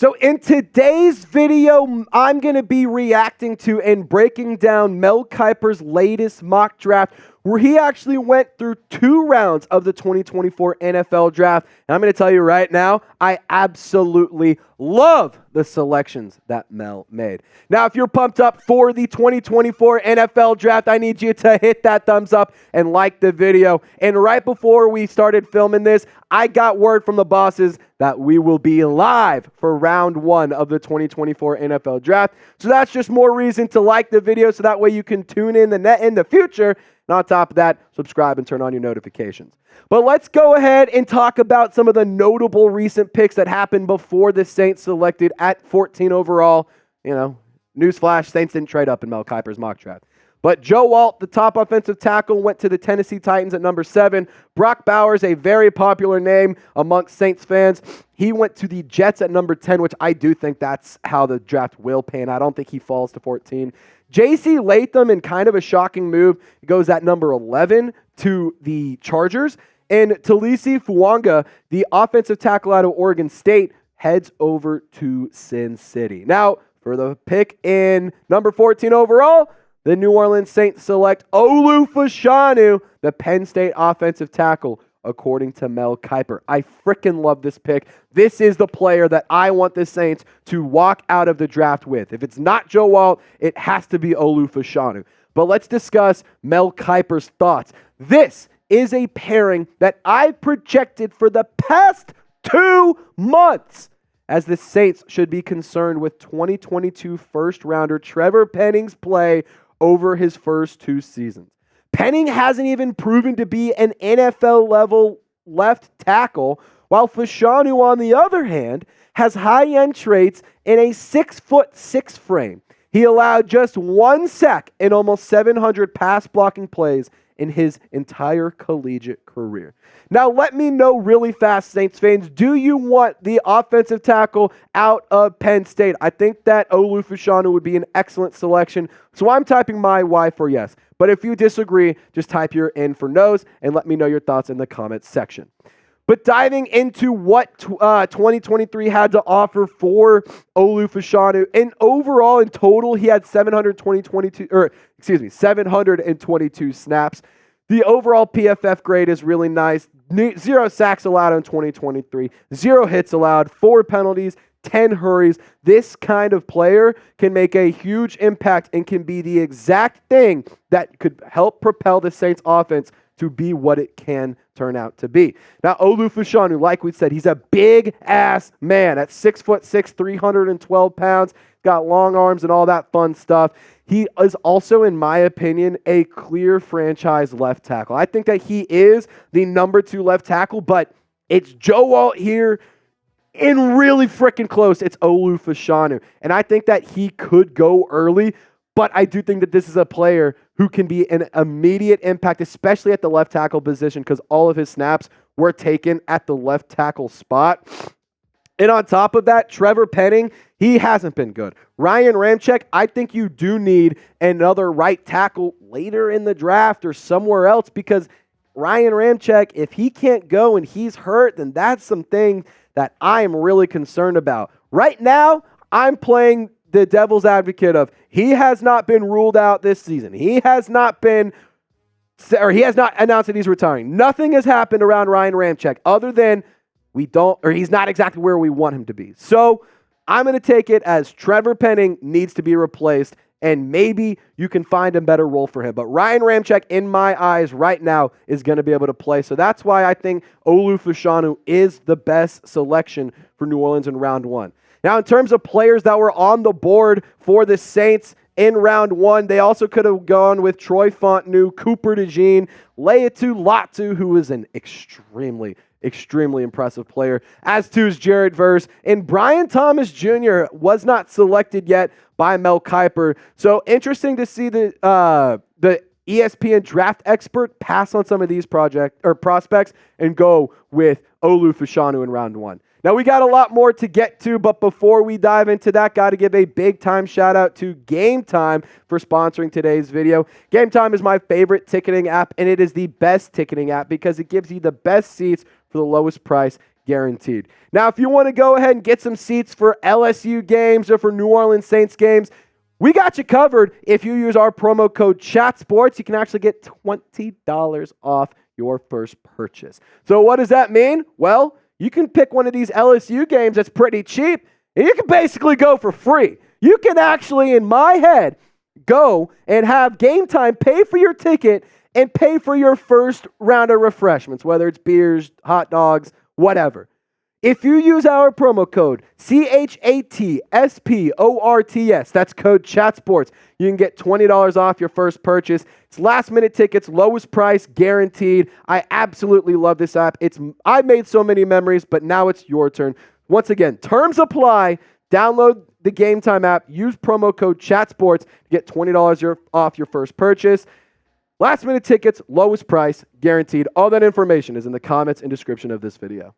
So in today's video, I'm going to be reacting to and breaking down Mel Kiper's latest mock draft, where he actually went through 2 rounds of the 2024 NFL draft. And I'm going to tell you right now, I absolutely love the selections that Mel made. Now, if you're pumped up for the 2024 NFL draft, I need you to hit that thumbs up and like the video. And right before we started filming this, I got word from the bosses that we will be live for round 1 of the 2024 NFL draft. So that's just more reason to like the video so that way you can tune in the future. And on top of that, subscribe and turn on your notifications. But let's go ahead and talk about some of the notable recent picks that happened before the Saints selected at 14 overall. You know, newsflash, Saints didn't trade up in Mel Kiper's mock draft. But Joe Alt, the top offensive tackle, went to the Tennessee Titans at number 7. Brock Bowers, a very popular name amongst Saints fans. He went to the Jets at number 10, which I do think that's how the draft will pan. I don't think he falls to 14. J.C. Latham, in kind of a shocking move, goes at number 11 to the Chargers. And Talisi Fuanga, the offensive tackle out of Oregon State, heads over to Sin City. Now, for the pick in number 14 overall, the New Orleans Saints select Olu Fashanu, the Penn State offensive tackle, according to Mel Kiper. I freaking love this pick. This is the player that I want the Saints to walk out of the draft with. If it's not Joe Walt, it has to be Olu Fashanu. But let's discuss Mel Kiper's thoughts. This is a pairing that I projected for the past 2 months, as the Saints should be concerned with 2022 first-rounder Trevor Penning's play over his first 2 seasons. Penning hasn't even proven to be an NFL-level left tackle, while Fashanu, on the other hand, has high-end traits in a 6'6" frame. He allowed just 1 sack in almost 700 pass-blocking plays in his entire collegiate career. Now, let me know really fast, Saints fans, do you want the offensive tackle out of Penn State? I think that Olu Fashanu would be an excellent selection, so I'm typing my Y for yes. But if you disagree, just type your N for no's and let me know your thoughts in the comments section. But diving into what 2023 had to offer for Olu Fashanu, and overall in total, he had 722 snaps. The overall PFF grade is really nice. 0 sacks allowed in 2023, 0 hits allowed, 4 penalties, 10 hurries. This kind of player can make a huge impact and can be the exact thing that could help propel the Saints offense to be what it can turn out to be. Now, Olu Fashanu, like we said, he's a big-ass man at 6'6", 312 pounds, got long arms and all that fun stuff. He is also, in my opinion, a clear franchise left tackle. I think that he is the number 2 left tackle, but it's Joe Walt here, and really freaking close, it's Olu Fashanu. And I think that he could go early, but I do think that this is a player who can be an immediate impact, especially at the left tackle position, because all of his snaps were taken at the left tackle spot. And on top of that, Trevor Penning, he hasn't been good. Ryan Ramczyk, I think you do need another right tackle later in the draft or somewhere else, because Ryan Ramczyk, if he can't go and he's hurt, then that's something that I am really concerned about. Right now, I'm playing the devil's advocate of he has not been ruled out this season. He has not announced that he's retiring. Nothing has happened around Ryan Ramczyk other than he's not exactly where we want him to be. So I'm going to take it as Trevor Penning needs to be replaced, and maybe you can find a better role for him. But Ryan Ramczyk, in my eyes right now, is going to be able to play. So that's why I think Olu Fashanu is the best selection for New Orleans in round 1. Now, in terms of players that were on the board for the Saints in round 1, they also could have gone with Troy Fontenot, Cooper DeJean, Laiatu Latu, who is an extremely impressive player, as too is Jared Verse, and Brian Thomas Jr. was not selected yet by Mel Kiper. So interesting to see the ESPN draft expert pass on some of these prospects and go with Olu Fashanu in round 1. Now, we got a lot more to get to, but before we dive into that, got to give a big-time shout-out to Game Time for sponsoring today's video. Game Time is my favorite ticketing app, and it is the best ticketing app because it gives you the best seats for the lowest price, guaranteed. Now, if you want to go ahead and get some seats for LSU games or for New Orleans Saints games, we got you covered. If you use our promo code ChatSports, you can actually get $20 off your first purchase. So what does that mean? Well, you can pick one of these LSU games that's pretty cheap, and you can basically go for free. You can actually, in my head, go and have Game Time pay for your ticket and pay for your first round of refreshments, whether it's beers, hot dogs, whatever. If you use our promo code CHATSPORTS, that's code ChatSports, you can get $20 off your first purchase. It's last-minute tickets, lowest price, guaranteed. I absolutely love this app. I made so many memories, but now it's your turn. Once again, terms apply. Download the Game Time app. Use promo code ChatSports to get $20 off your first purchase. Last-minute tickets, lowest price, guaranteed. All that information is in the comments and description of this video.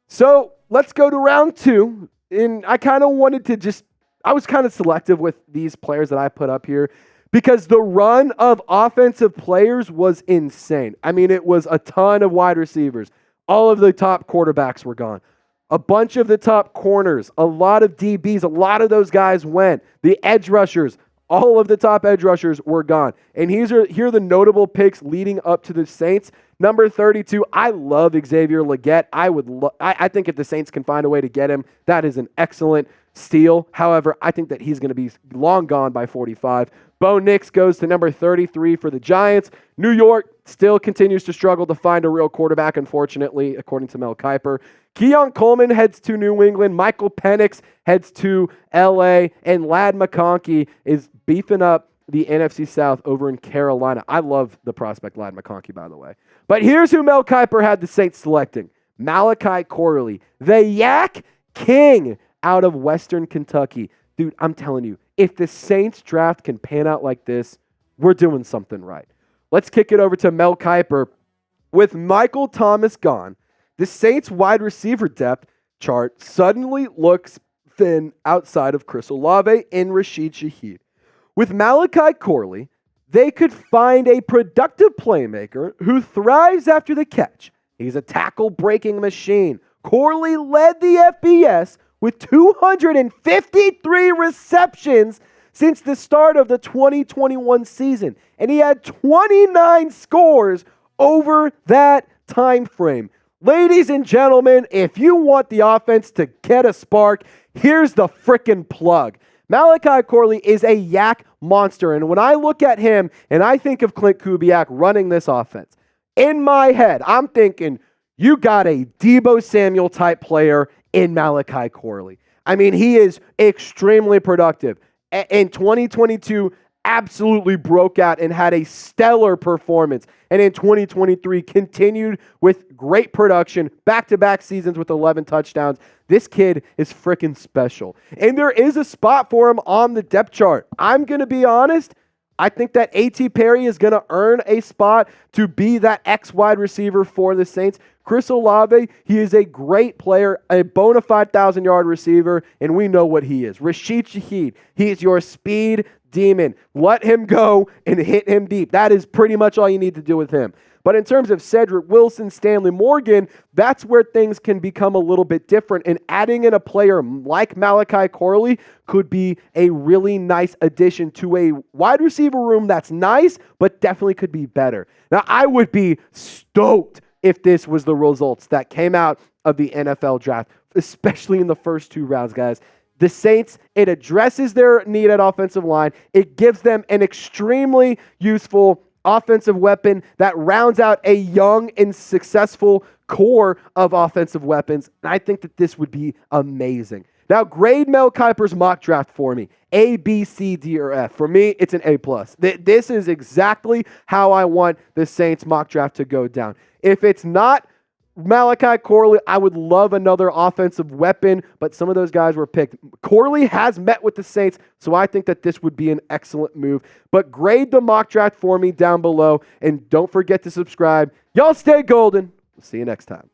So let's go to round two. And I kind of wanted to I was kind of selective with these players that I put up here because the run of offensive players was insane. I mean, it was a ton of wide receivers. All of the top quarterbacks were gone. A bunch of the top corners, a lot of DBs, a lot of those guys went. The edge rushers, all of the top edge rushers were gone. And here are the notable picks leading up to the Saints. Number 32, I love Xavier Legette. I think if the Saints can find a way to get him, that is an excellent steal. However, I think that he's going to be long gone by 45. Bo Nix goes to number 33 for the Giants. New York still continues to struggle to find a real quarterback, unfortunately, according to Mel Kiper. Keon Coleman heads to New England. Michael Penix heads to L.A. And Ladd McConkey is beefing up the NFC South over in Carolina. I love the prospect Ladd McConkey, by the way. But here's who Mel Kiper had the Saints selecting. Malachi Corley, the Yak King out of Western Kentucky. Dude, I'm telling you, if the Saints draft can pan out like this, we're doing something right. Let's kick it over to Mel Kiper. With Michael Thomas gone, the Saints wide receiver depth chart suddenly looks thin outside of Chris Olave and Rashid Shaheed. With Malachi Corley, they could find a productive playmaker who thrives after the catch. He's a tackle-breaking machine. Corley led the FBS with 253 receptions since the start of the 2021 season, and he had 29 scores over that time frame. Ladies and gentlemen, if you want the offense to get a spark, here's the frickin' plug. Malachi Corley is a yak monster, and when I look at him and I think of Clint Kubiak running this offense, in my head, I'm thinking, you got a Deebo Samuel type player in Malachi Corley. I mean, he is extremely productive. In 2022, absolutely broke out and had a stellar performance. And in 2023, continued with great production, back-to-back seasons with 11 touchdowns. This kid is freaking special. And there is a spot for him on the depth chart. I'm going to be honest, I think that A.T. Perry is going to earn a spot to be that X wide receiver for the Saints. Chris Olave, he is a great player, a bona fide 1,000-yard receiver, and we know what he is. Rashid Shaheed, he is your speed demon. Let him go and hit him deep. That is pretty much all you need to do with him. But in terms of Cedric Wilson, Stanley Morgan, that's where things can become a little bit different. And adding in a player like Malachi Corley could be a really nice addition to a wide receiver room that's nice, but definitely could be better. Now, I would be stoked if this was the results that came out of the NFL draft, especially in the first two rounds, guys. The Saints, it addresses their need at offensive line. It gives them an extremely useful offensive weapon that rounds out a young and successful core of offensive weapons. And I think that this would be amazing. Now, grade Mel Kiper's mock draft for me. A, B, C, D, or F. For me, it's an A+. This is exactly how I want the Saints mock draft to go down. If it's not Malachi Corley, I would love another offensive weapon, but some of those guys were picked. Corley has met with the Saints, so I think that this would be an excellent move. But grade the mock draft for me down below, and don't forget to subscribe. Y'all stay golden. We'll see you next time.